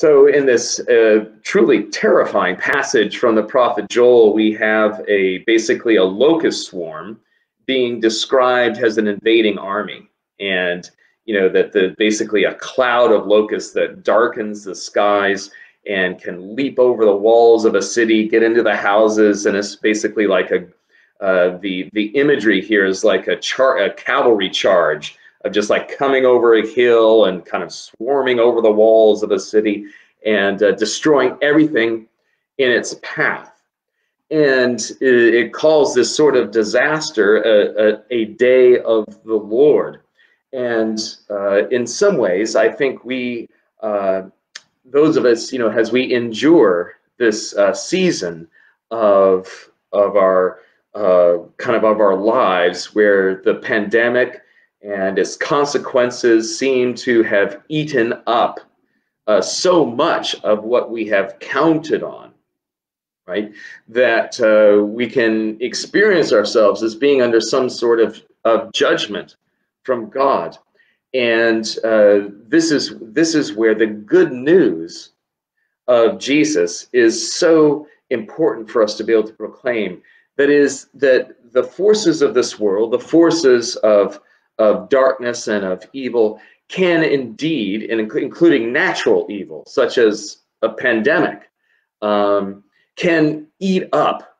So in this truly terrifying passage from the prophet Joel, we have basically a locust swarm being described as an invading army. And that basically a cloud of locusts that darkens the skies and can leap over the walls of a city, get into the houses, and it's basically like the imagery here is like a cavalry charge of just like coming over a hill and kind of swarming over the walls of a city and destroying everything in its path. And it calls this sort of disaster a day of the Lord. And in some ways, I think we, those of us, as we endure this season of our of our lives, where the pandemic and its consequences seem to have eaten up so much of what we have counted on, right? That we can experience ourselves as being under some sort of judgment from God. And this is where the good news of Jesus is so important for us to be able to proclaim. That is, that the forces of this world, the forces of darkness and of evil, can indeed, including natural evil, such as a pandemic, can eat up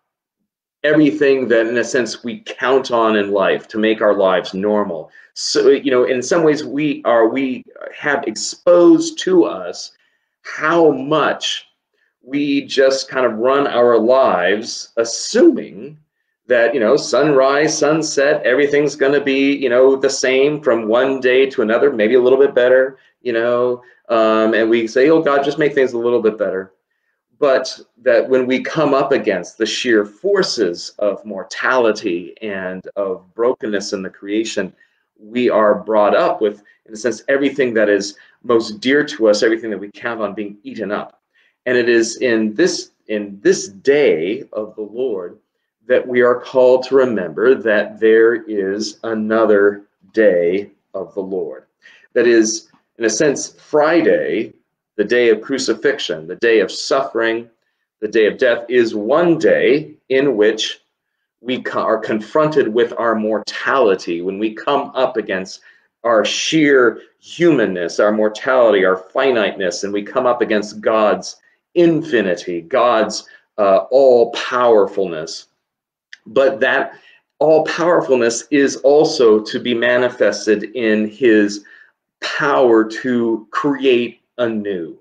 everything that, in a sense, we count on in life to make our lives normal. So, in some ways, we have exposed to us how much we just kind of run our lives assuming that, sunrise, sunset, everything's going to be, the same from one day to another, maybe a little bit better, and we say, oh, God, just make things a little bit better. But that when we come up against the sheer forces of mortality and of brokenness in the creation, we are brought up with, in a sense, everything that is most dear to us, everything that we count on being eaten up. And it is in this day of the Lord that we are called to remember that there is another day of the Lord. That is, in a sense, Friday, the day of crucifixion, the day of suffering, the day of death, is one day in which we are confronted with our mortality, when we come up against our sheer humanness, our mortality, our finiteness, and we come up against God's infinity, God's all-powerfulness. But that all-powerfulness is also to be manifested in his power to create anew.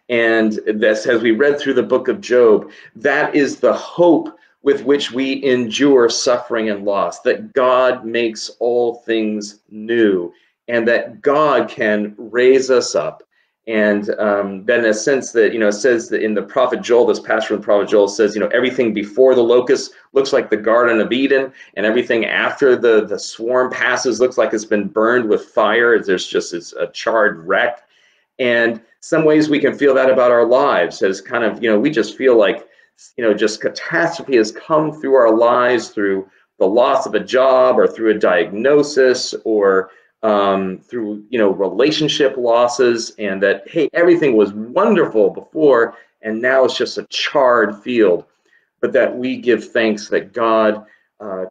And this, as we read through the book of Job, that is the hope with which we endure suffering and loss, that God makes all things new, and that God can raise us up. And then, in a sense, that it says that in the prophet Joel, this passage from the prophet Joel says, everything before the locust looks like the Garden of Eden, and everything after the swarm passes looks like it's been burned with fire. There's just a charred wreck. And some ways we can feel that about our lives, as kind of, we just feel like, just catastrophe has come through our lives through the loss of a job, or through a diagnosis, or through relationship losses, and that, hey, everything was wonderful before and now it's just a charred field. But that we give thanks that God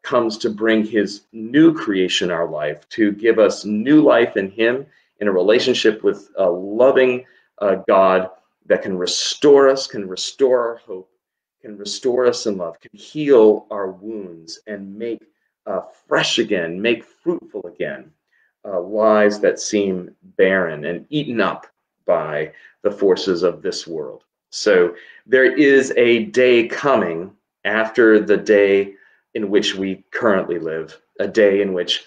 comes to bring his new creation in our life, to give us new life in him, in a relationship with a loving God that can restore us, can restore our hope, can restore us in love, can heal our wounds and make fresh again, make fruitful again lives that seem barren and eaten up by the forces of this world. So there is a day coming after the day in which we currently live, a day in which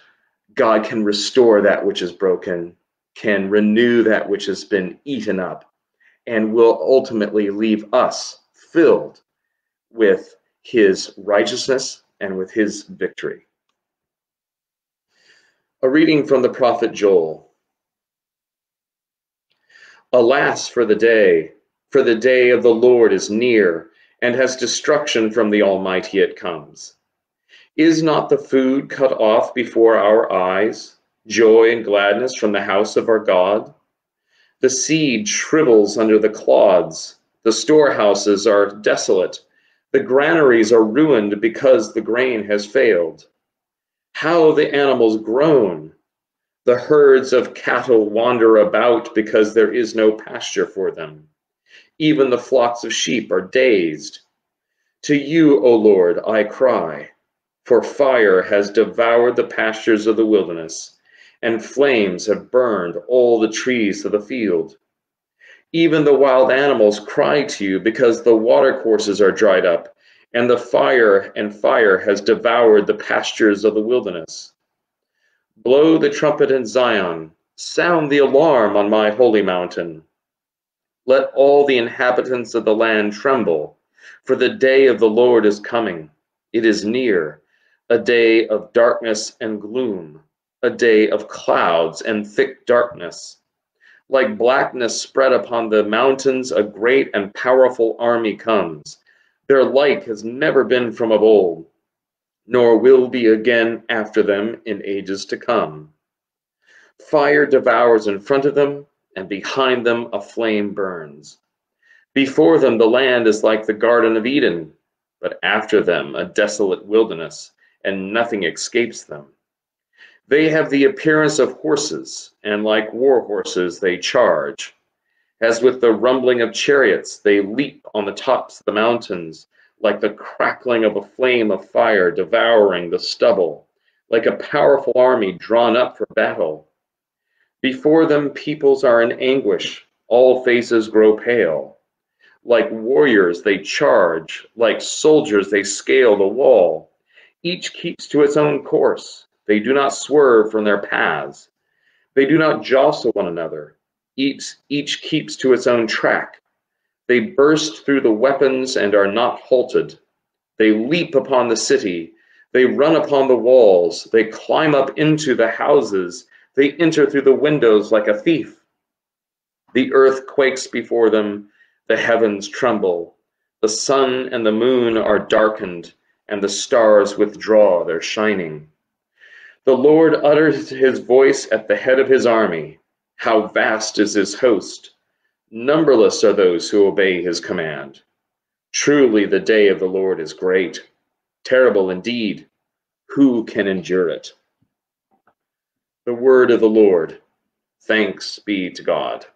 God can restore that which is broken, can renew that which has been eaten up, and will ultimately leave us filled with his righteousness and with his victory. A reading from the prophet Joel. Alas for the day of the Lord is near, and has destruction from the Almighty it comes. Is not the food cut off before our eyes, joy and gladness from the house of our God? The seed shrivels under the clods. The storehouses are desolate. The granaries are ruined because the grain has failed. How the animals groan! The herds of cattle wander about because there is no pasture for them. Even the flocks of sheep are dazed. To you, O Lord, I cry, for fire has devoured the pastures of the wilderness, and flames have burned all the trees of the field. Even the wild animals cry to you because the watercourses are dried up, and the fire has devoured the pastures of the wilderness. Blow the trumpet in Zion, sound the alarm on my holy mountain. Let all the inhabitants of the land tremble, for the day of the Lord is coming. It is near, a day of darkness and gloom, a day of clouds and thick darkness. Like blackness spread upon the mountains, a great and powerful army comes. Their like has never been from of old, nor will be again after them in ages to come. Fire devours in front of them, and behind them a flame burns. Before them the land is like the Garden of Eden, but after them a desolate wilderness, and nothing escapes them. They have the appearance of horses, and like war horses they charge. As with the rumbling of chariots, they leap on the tops of the mountains, like the crackling of a flame of fire devouring the stubble, like a powerful army drawn up for battle. Before them peoples are in anguish, all faces grow pale. Like warriors they charge, like soldiers they scale the wall. Each keeps to its own course. They do not swerve from their paths. They do not jostle one another. Each keeps to its own track. They burst through the weapons and are not halted. They leap upon the city. They run upon the walls. They climb up into the houses. They enter through the windows like a thief. The earth quakes before them. The heavens tremble. The sun and the moon are darkened, and the stars withdraw their shining. The Lord utters his voice at the head of his army. How vast is his host! Numberless are those who obey his command. Truly the day of the Lord is great, terrible indeed. Who can endure it? The word of the Lord. Thanks be to God.